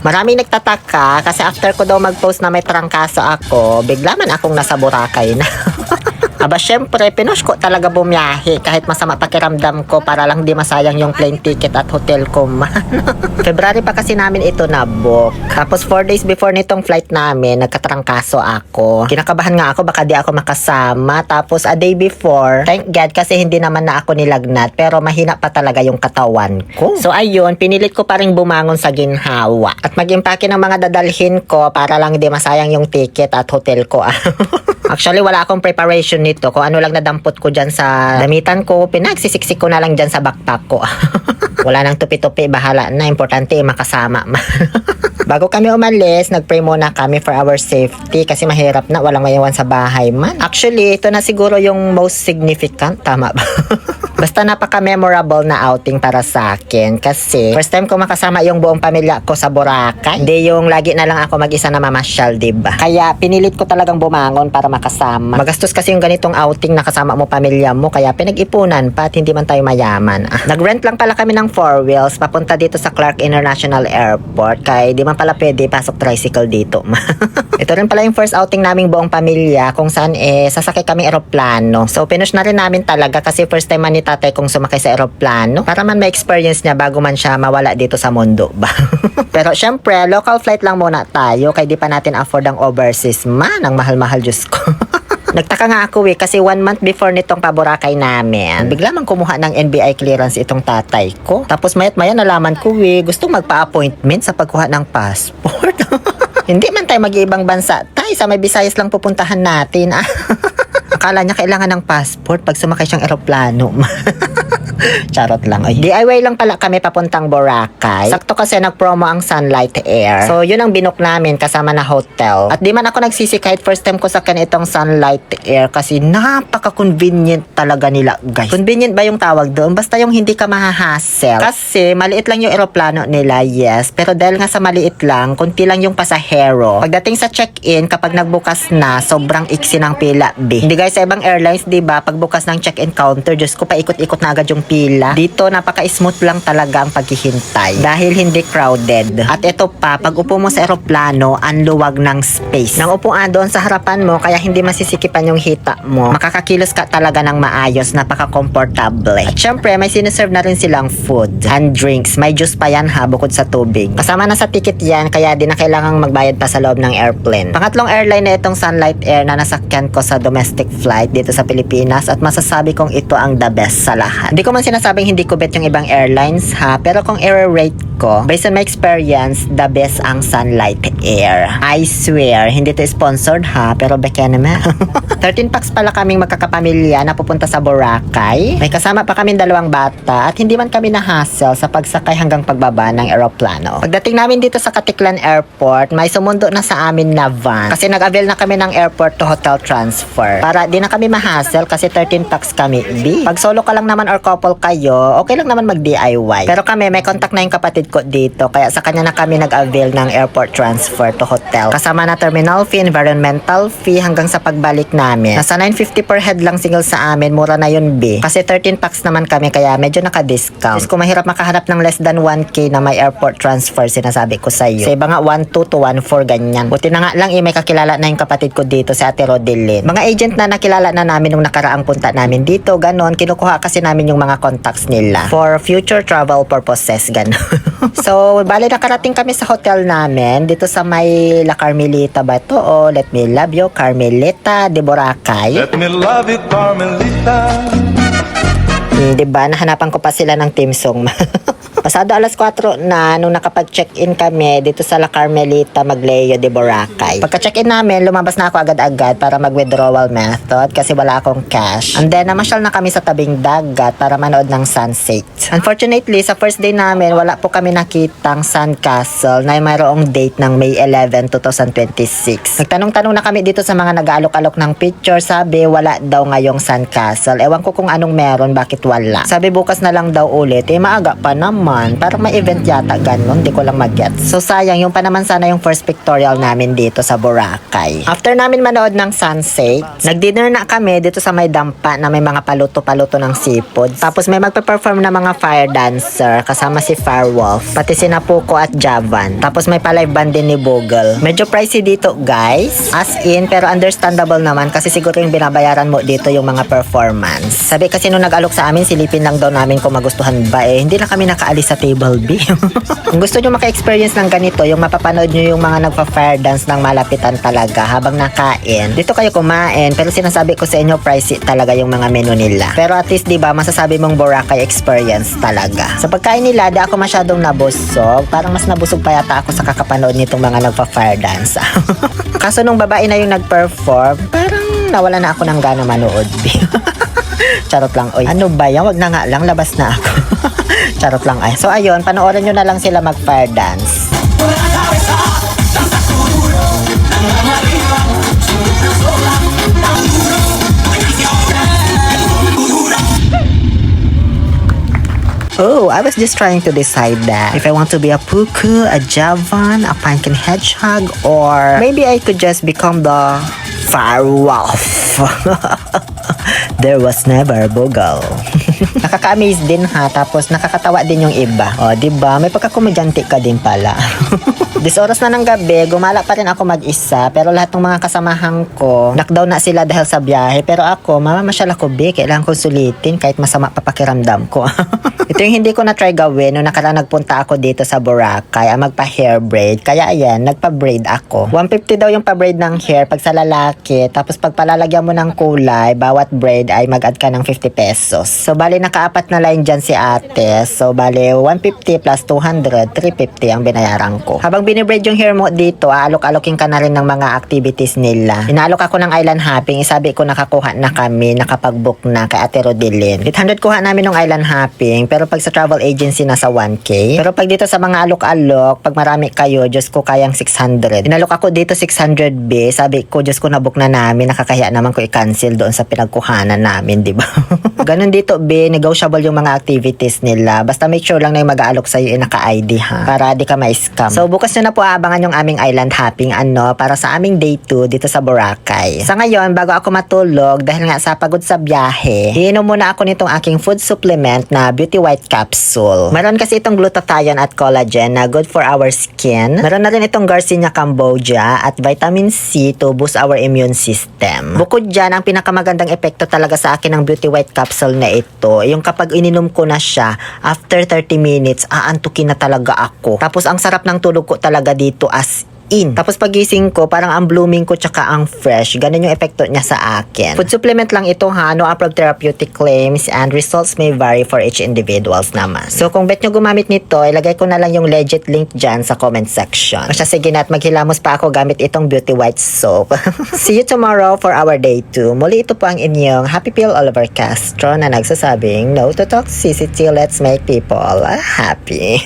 Maraming nagtataka kasi after ko daw mag-post na may trangkaso ako, bigla man akong nasa Boracay na. Aba syempre, pinush ko talaga bumiyahe kahit masama pakiramdam ko para lang di masayang yung plane ticket at hotel ko man. February pa kasi namin ito na-book. Tapos 4 days before nitong flight namin, nagkatrangkaso ako. Kinakabahan nga ako baka di ako makasama. Tapos a day before, thank God kasi hindi naman na ako nilagnat pero mahina pa talaga yung katawan ko. So ayun, pinilit ko pa rin bumangon sa ginhawa at mag-impake ng mga dadalhin ko para lang di masayang yung ticket at hotel ko. Actually, wala akong preparation nito. Kung ano lang nadampot ko dyan sa damitan ko, pinagsisiksik ko na lang dyan sa backpack ko. Wala nang tupi-tupi, bahala na. Importante, makasama. Bago kami umalis, nag-pray muna kami for our safety kasi mahirap na walang maiwan sa bahay man. Actually, ito na siguro yung most significant. Tama ba? Basta napaka-memorable na outing para sa akin kasi first time ko makasama yung buong pamilya ko sa Boracay. Hindi yung lagi na lang ako mag-isa na mamasyal, diba? Kaya pinilit ko talagang bumangon para makasama. Magastos kasi yung ganitong outing na kasama mo pamilya mo kaya pinag-ipunan pa at hindi man tayo mayaman. Nag-rent lang pala kami ng 4 wheels papunta dito sa Clark International Airport kaya di man pala pwede pasok tricycle dito. Ito rin pala yung first outing naming buong pamilya kung saan sasakay kami eroplano. So pinush na rin namin talaga kasi first time man ni tatay kong sumakay sa eroplano para man ma-experience niya bago man siya mawala dito sa mundo ba. Pero syempre, local flight lang muna tayo kaya di pa natin afford ang overseas man. Ang mahal-mahal, Diyos ko. Nagtaka nga ako kasi 1 month before nitong paboracay namin, bigla man kumuha ng NBI clearance itong tatay ko. Tapos mayat maya nalaman ko gustong magpa-appointment sa pagkuha ng passport. Hindi man tayo mag-iibang bansa, tayo sa may Visayas lang pupuntahan natin. Akala niya kailangan ng passport pag sumakay siyang eroplano. Charot lang. Ay, DIY lang pala kami papuntang Boracay. Sakto kasi nag-promo ang Sunlight Air. So, yun ang binook namin kasama na hotel. At di man ako nagsisi kahit first time ko sa kanitong Sunlight Air kasi napaka-convenient talaga nila, guys. Convenient ba yung tawag doon? Basta yung hindi ka mahahassle. Kasi maliit lang yung eroplano nila, yes. Pero dahil nga sa maliit lang, kunti lang yung pasahero. Pagdating sa check-in, kapag nagbukas na, sobrang iksi ng pila, B. Hindi guys, sa ibang airlines, di ba, pagbukas ng check-in counter, Diyos ko, paikot-ikot na agad yung pila. Dito, napaka-smooth lang talaga ang paghihintay dahil hindi crowded. At ito pa, pag upo mo sa eroplano, ang luwag ng space. Nang upuan doon sa harapan mo, kaya hindi masisikipan yung hita mo. Makakakilos ka talaga ng maayos, napaka-comfortable. At syempre, may siniserve na rin silang food and drinks. May juice pa yan ha, bukod sa tubig. Kasama na sa ticket yan, kaya di na kailangang magbayad pa sa loob ng airplane. Pangatlong airline na itong Sunlight Air na nasakyan ko sa domestic flight dito sa Pilipinas at masasabi kong ito ang the best sa lahat. Hindi ko man sinasabing hindi ko bet yung ibang airlines ha, pero kung i-rate ko, based on my experience, the best ang Sunlight Air. I swear, hindi to sponsored ha, pero beka naman. 13 packs pala kaming magkakapamilya na pupunta sa Boracay. May kasama pa kaming 2 bata at hindi man kami na-hassle sa pagsakay hanggang pagbaba ng eroplano. Pagdating namin dito sa Katiklan Airport, may sumundo na sa amin na van kasi nag-avail na kami ng airport to hotel transfer. Para di na kami ma-hassle kasi 13 packs kami. B, pag solo ka lang naman or couple kayo, okay lang naman mag-DIY. Pero kami, may contact na yung kapatid ko dito kaya sa kanya na kami nag-avail ng airport transfer to hotel. Kasama na terminal fee, environmental fee hanggang sa pagbalik namin. Nasa 950 per head lang single sa amin, mura na yun B. Kasi 13 packs naman kami kaya medyo naka-discount. Kung mahirap makahanap ng less than 1K na may airport transfer, sinasabi ko sa iyo. Sa iba nga 1.2 to 1.4 ganyan. Buti na nga lang may kakilala na yung kapatid ko dito si Ate Rodelyn. Mga agent na nakilala na namin nung nakaraang punta namin dito, ganon. Kinukuha kasi namin yung mga contacts nila for future travel purposes, ganon. So, bali nakarating kami sa hotel namin dito sa may La Carmelita ba to? O Let Me Love You, Carmelita de Boracay. Let me love you, Carmelita. Diba, nahanapan ko pa sila ng team song. Pasado alas 4 na nung nakapag-check-in kami dito sa La Carmelita, Magleo de Boracay. Pagka-check-in namin, lumabas na ako agad-agad para mag-withdrawal method kasi wala akong cash. And then, namasyal na kami sa tabing dagat para manood ng sunset. Unfortunately, sa first day namin, wala po kami nakitang sandcastle na mayroong date ng May 11, 2026. Nagtanong-tanong na kami dito sa mga nag-aalok-alok ng picture. Sabi, wala daw ngayong sandcastle. Ewan ko kung anong meron, bakit wala. Sabi, bukas na lang daw ulit. Maaga pa naman. naman. Parang may event yata ganun. Hindi ko lang mag-get. So sayang, yung pa naman sana yung first pictorial namin dito sa Boracay. After namin manood ng sunset, nag-dinner na kami dito sa may dampa na may mga paluto-paluto ng seafood. Tapos may magpe-perform na mga fire dancer kasama si Firewolf, pati si Napuko at Javan. Tapos may pa-live band din ni Bogle. Medyo pricey dito guys. As in, pero understandable naman kasi siguro yung binabayaran mo dito yung mga performance. Sabi kasi nung nag-alok sa amin, silipin lang daw namin kung magustuhan ba hindi na kami nakaalis sa table B. Kung gusto nyo maka-experience ng ganito, yung mapapanood nyo yung mga nagpa-fire dance ng malapitan talaga habang nakain. Dito kayo kumain, pero sinasabi ko sa inyo, pricey talaga yung mga menu nila. Pero at least, diba, masasabi mong Boracay experience talaga. Sa pagkain nila, di ako masyadong nabusog. Parang mas nabusog pa yata ako sa kakapanood nitong mga nagpa-fire dance. Kaso nung babae na yung nag-perform, parang nawala na ako ng gana manood. Charot lang. Oy, ano ba yan? Wag na nga lang, labas na ako. Charot lang ay. So ayun, panoorin nyo na lang sila mag-fire dance. Oh, I was just trying to decide that if I want to be a Puku, a Javan, a Pumpkin Hedgehog, or maybe I could just become the Firewolf. There was never Bogle. Nakaka-amaze din ha, tapos nakakatawa din yung iba. O, diba? May pagkakomedyante ka din pala. This oras na ng gabi, gumala pa rin ako mag-isa, pero lahat ng mga kasamahan ko, knockdown na sila dahil sa biyahe. Pero ako, mamamasyal ako, be, kailangan ko sulitin kahit masama papakiramdam ko. Ito yung hindi ko na-try gawin nung nakaraan nagpunta ako dito sa Boracay, magpa-hair braid. Kaya ayan, nagpa-braid ako. 150 daw yung pa-braid ng hair pag sa lalaki, tapos pag palalagyan mo ng kulay, bawat braid ay mag-add ka ng 50 pesos. So, bali nakaapat na line dyan si ate. So, bali 150 plus 200, 350 ang binayaran ko. Habang binibraid yung hair mo dito, aalok-alokin ka na rin ng mga activities nila. Inaalok ako ng island hopping. Sabi ko nakakuha na kami, nakapag-book na kay Ate Rodilyn. 800 kuha namin ng island hopping, pero pag sa travel agency nasa 1K. Pero pag dito sa mga alok-alok, pag marami kayo, Diyos ko kayang 600. Inalok ako dito 600B. Sabi ko, Diyos ko nabook na namin, nakakahiya naman ko i-cancel doon sa pinagkuhanan namin, di ba? Ganun dito, B, negotiable yung mga activities nila. Basta make sure lang na yung mag-aalok sa'yo naka-ID ha, para di ka ma-scam. So, bukas nyo na po abangan yung aming island hopping para sa aming day 2 dito sa Boracay. Sa ngayon, bago ako matulog, dahil nga sa pagod sa biyahe, iinom muna ako nitong aking food supplement na Beauty White Capsule. Meron kasi itong glutathione at collagen na good for our skin. Meron na rin itong Garcinia Cambogia at vitamin C to boost our immune system. Bukod dyan, ang pinakamagandang epekto talaga sa akin ng Beauty White Capsule na ito, yung kapag ininom ko na siya, after 30 minutes, aantukin na talaga ako. Tapos ang sarap ng tulog ko talaga dito as in. Tapos pagising ko, parang ang blooming ko tsaka ang fresh. Ganun yung epekto niya sa akin. Food supplement lang ito ha. No approved therapeutic claims and results may vary for each individuals naman. So kung bet nyo gumamit nito, ilagay ko na lang yung legit link dyan sa comment section. O siya, sige na at maghilamos pa ako gamit itong Beauty White Soap. See you tomorrow for our day 2. Muli ito po ang inyong Happy Pill Oliver Castro na nagsasabing no to toxicity, let's make people happy.